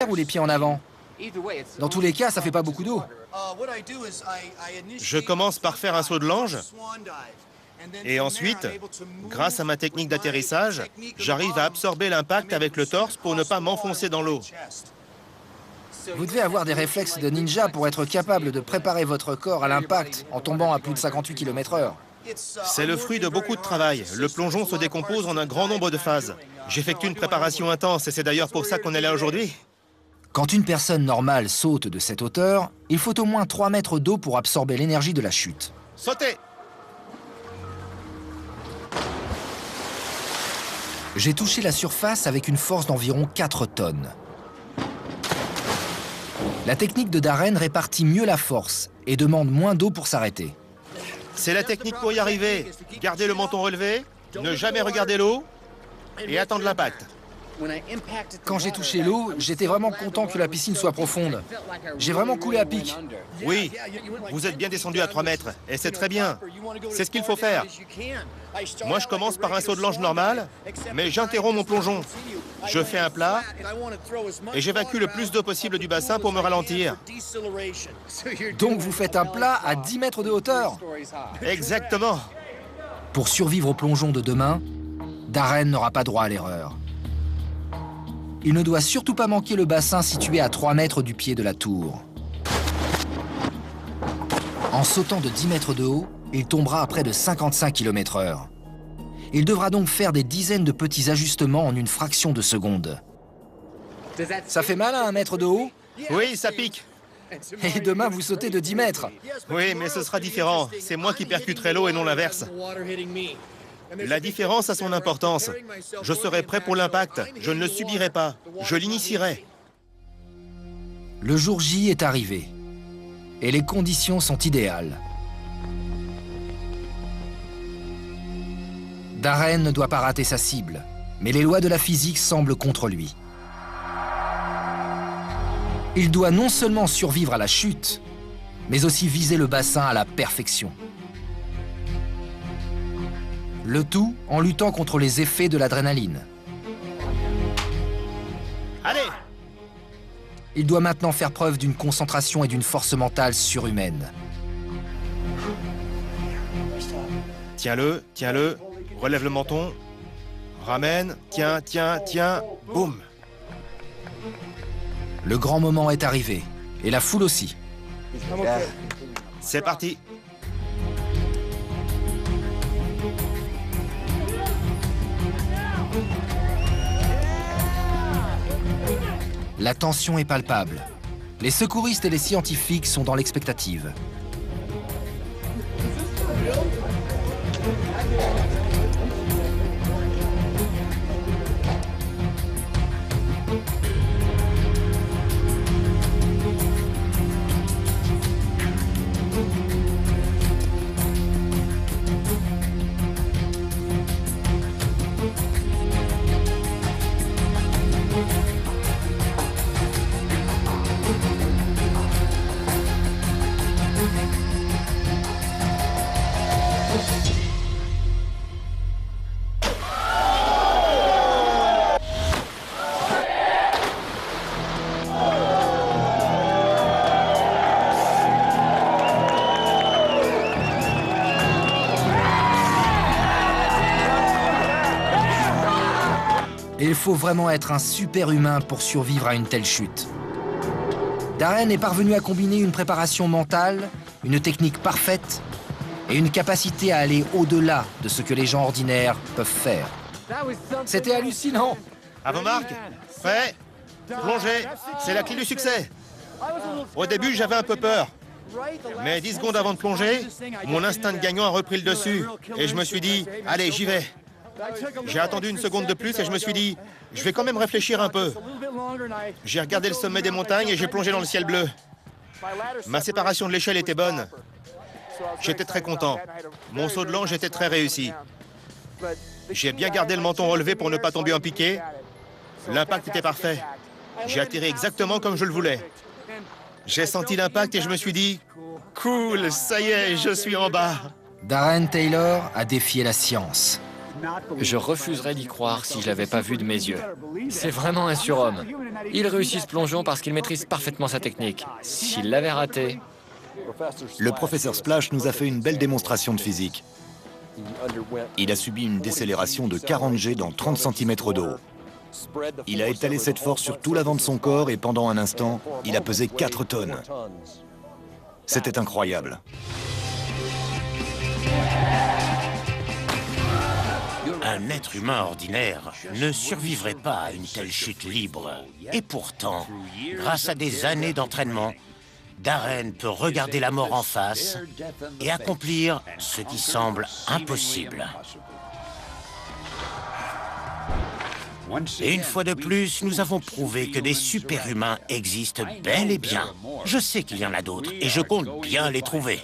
ou les pieds en avant? Dans tous les cas, ça fait pas beaucoup d'eau. Je commence par faire un saut de l'ange et ensuite, grâce à ma technique d'atterrissage, j'arrive à absorber l'impact avec le torse pour ne pas m'enfoncer dans l'eau. Vous devez avoir des réflexes de ninja pour être capable de préparer votre corps à l'impact en tombant à plus de 58 km/h. C'est le fruit de beaucoup de travail. Le plongeon se décompose en un grand nombre de phases. J'effectue une préparation intense et c'est d'ailleurs pour ça qu'on est là aujourd'hui. Quand une personne normale saute de cette hauteur, il faut au moins 3 mètres d'eau pour absorber l'énergie de la chute. Sautez! J'ai touché la surface avec une force d'environ 4 tonnes. La technique de Darren répartit mieux la force et demande moins d'eau pour s'arrêter. C'est la technique pour y arriver. Garder le menton relevé, ne jamais regarder l'eau et attendre l'impact. Quand j'ai touché l'eau, j'étais vraiment content que la piscine soit profonde. J'ai vraiment coulé à pic. Oui, vous êtes bien descendu à 3 mètres et c'est très bien. C'est ce qu'il faut faire. Moi, je commence par un saut de l'ange normal, mais j'interromps mon plongeon. Je fais un plat et j'évacue le plus d'eau possible du bassin pour me ralentir. Donc vous faites un plat à 10 mètres de hauteur. Exactement. Pour survivre au plongeon de demain, Darren n'aura pas droit à l'erreur. Il ne doit surtout pas manquer le bassin situé à 3 mètres du pied de la tour. En sautant de 10 mètres de haut, il tombera à près de 55 km/h. Il devra donc faire des dizaines de petits ajustements en une fraction de seconde. Ça fait mal à 1 mètre de haut? Oui, ça pique. Et demain, vous sautez de 10 mètres. Oui, mais ce sera différent. C'est moi qui percuterai l'eau et non l'inverse. La différence a son importance. Je serai prêt pour l'impact. Je ne le subirai pas. Je l'initierai. Le jour J est arrivé. Et les conditions sont idéales. Darren ne doit pas rater sa cible, mais les lois de la physique semblent contre lui. Il doit non seulement survivre à la chute, mais aussi viser le bassin à la perfection. Le tout en luttant contre les effets de l'adrénaline. Allez! Il doit maintenant faire preuve d'une concentration et d'une force mentale surhumaine. Tiens-le, tiens-le. Relève le menton. Ramène. Tiens, tiens, tiens. Boum! Le grand moment est arrivé, et la foule aussi. C'est parti. La tension est palpable. Les secouristes et les scientifiques sont dans l'expectative. Il faut vraiment être un super-humain pour survivre à une telle chute. Darren est parvenu à combiner une préparation mentale, une technique parfaite et une capacité à aller au-delà de ce que les gens ordinaires peuvent faire. C'était hallucinant! À vos marques. Prêt? Plongez. C'est la clé du succès. Au début, j'avais un peu peur. Mais 10 secondes avant de plonger, mon instinct de gagnant a repris le dessus. Et je me suis dit, allez, j'y vais. J'ai attendu une seconde de plus et je me suis dit, je vais quand même réfléchir un peu. J'ai regardé le sommet des montagnes et j'ai plongé dans le ciel bleu. Ma séparation de l'échelle était bonne. J'étais très content. Mon saut de l'ange était très réussi. J'ai bien gardé le menton relevé pour ne pas tomber en piqué. L'impact était parfait. J'ai atterri exactement comme je le voulais. J'ai senti l'impact et je me suis dit, cool, ça y est, je suis en bas. Darren Taylor a défié la science. Je refuserais d'y croire si je l'avais pas vu de mes yeux. C'est vraiment un surhomme. Il réussit ce plongeon parce qu'il maîtrise parfaitement sa technique. S'il l'avait raté... Le professeur Splash nous a fait une belle démonstration de physique. Il a subi une décélération de 40 G dans 30 cm d'eau. Il a étalé cette force sur tout l'avant de son corps et pendant un instant, il a pesé 4 tonnes. C'était incroyable. Un être humain ordinaire ne survivrait pas à une telle chute libre. Et pourtant, grâce à des années d'entraînement, Darren peut regarder la mort en face et accomplir ce qui semble impossible. Et une fois de plus, nous avons prouvé que des super-humains existent bel et bien. Je sais qu'il y en a d'autres et je compte bien les trouver.